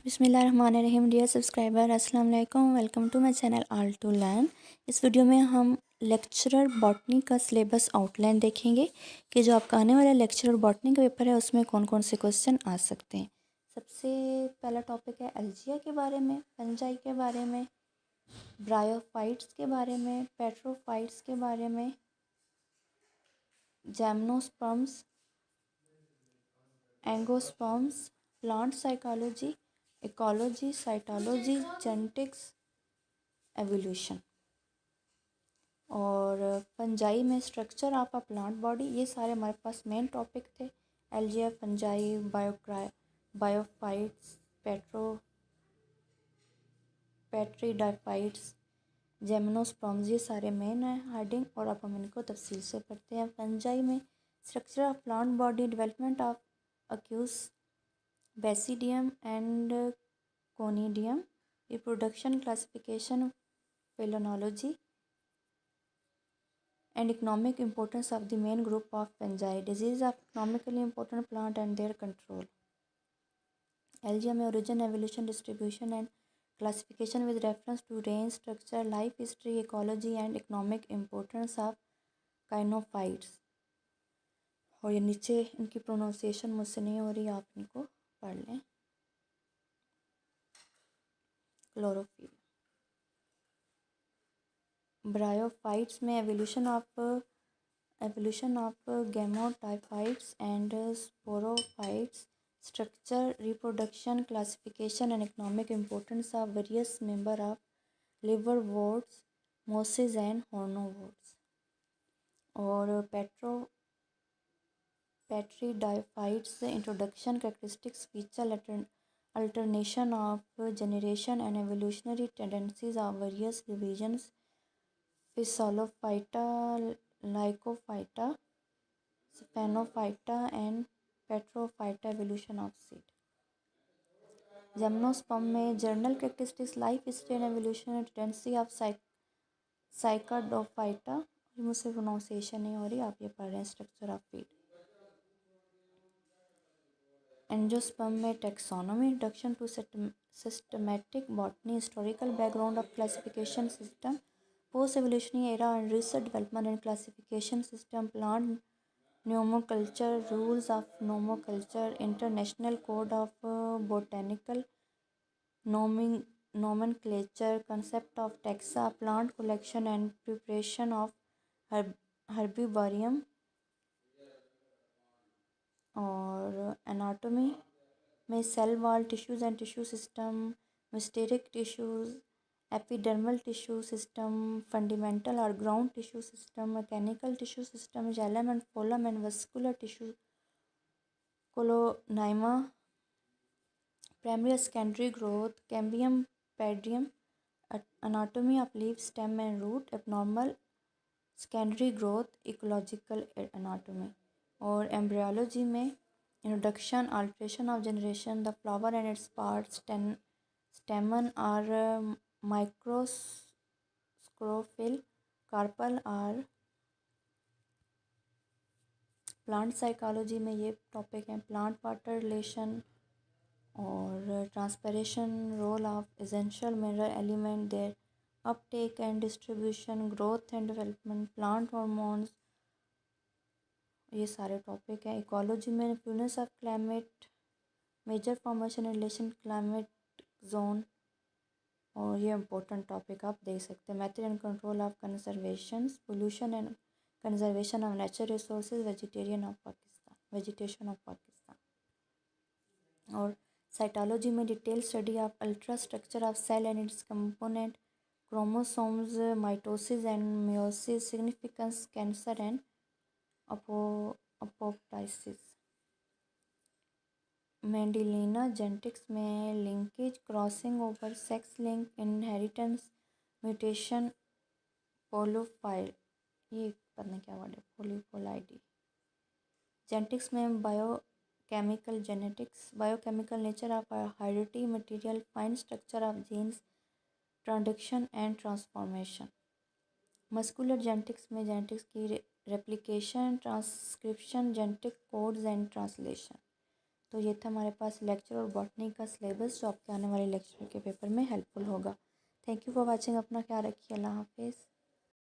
बिस्मिल्लाहिर्रहमानिर्रहीम। Dear subscriber, अस्सलाम वालेकुम। Welcome to my channel all to learn. इस वीडियो में हम लेक्चरर बॉटनी का सिलेबस आउटलाइन देखेंगे कि जो आपका आने वाला लेक्चरर बॉटनी का पेपर है उसमें कौन कौन से क्वेश्चन आ सकते हैं। सबसे पहला टॉपिक है एल्जिया के बारे में, फंजाई के बारे में, ब्रायोफाइट्स के बारे में, पेट्रोफाइट्स के बारे में, gymnosperms, angiosperms, plant psychology, ecology, cytology, genetics, evolution. और फंजाई में structure of a plant body. ये सारे हमारे पास मेन टॉपिक थे। एल्जिया, फंजाई, बायोफाइट्स, पेट्रीडाइफाइट्स, जिम्नोस्पर्म्स, ये सारे मेन है हेडिंग। और अब हम इनको तफसील से पढ़ते हैं। फंजाई में structure of plant body, development of ascus basidium and conidium, reproduction, classification, phenology and economic importance of the main group of fungi, disease of economically important plant and their control. Algae में origin, evolution, distribution and classification with reference to range, structure, life history, ecology and economic importance of काइनोफाइट्स। और ये नीचे इनकी pronunciation मुझसे नहीं हो रही, आप इनको पढ़ लें। क्लोरोफिल। ब्रायोफाइट्स में evolution of gametophytes and sporophytes, structure, reproduction, classification and economic importance of various member of liverworts, mosses and hornworts. और पेट्रीडाइफाइट्स, introduction, characteristics, feature, alternation of generation and evolutionary tendencies of various divisions, Phyllophyta, Lycophyta, Sphenophyta and Petrophyta, evolution of seed. Gymnosperm में general characteristics, life history and evolution, tendency of Cycadophyta. मुझसे pronunciation नहीं हो रही, आप ये पढ़ रहे हैं। Structure of seed. एंजियोस्पर्म में taxonomy, introduction to systematic botany, historical background of classification system, post evolutionary era and research development and classification system, plant nomenclature, rules of nomenclature, international code of botanical nomenclature, concept of taxa, plant collection and preparation of herbarium। और anatomy में cell wall, tissues and tissue system, meristematic tissues, epidermal tissue system, fundamental और ground tissue system, mechanical tissue system, xylem and phloem and vascular tissue, collenchyma, primary secondary growth, cambium, periderm, anatomy of leaf, stem and root, abnormal secondary growth, ecological anatomy। और embryology में introduction, alternation of generation, the flower and its parts, stamen और microsporophyll, carpel और plant psychology में ये topic हैं। Plant water relation और transpiration, role of essential mineral element, their uptake and distribution, growth and development, plant hormones, ये सारे topic हैं। Ecology में influence of climate, major formation relation, climate zone, और ये इम्पोर्टेंट टॉपिक आप देख सकते हैं। Method and control of conservation, pollution and conservation of natural resources, vegetation of Pakistan. और साइटोलॉजी में detail study of ultra structure of cell and its component, chromosomes, mitosis and meiosis, significance, cancer and apoptosis. Mendelian genetics में linkage, crossing over, sex link, inheritance, mutation, polyploid, ये पता नहीं क्या word है, polyploidy. Genetics में biochemical genetics, biochemical nature of heredity, material, fine structure of genes, transduction and transformation. Muscular genetics में genetics की replication, transcription, genetic codes and translation. तो ये था हमारे पास लेक्चर और बॉटनी का सिलेबस जो आपके आने वाले लेक्चर के पेपर में हेल्पफुल होगा। Thank you for watching. अपना ख्याल रखिए। अल्लाह हाफिज़।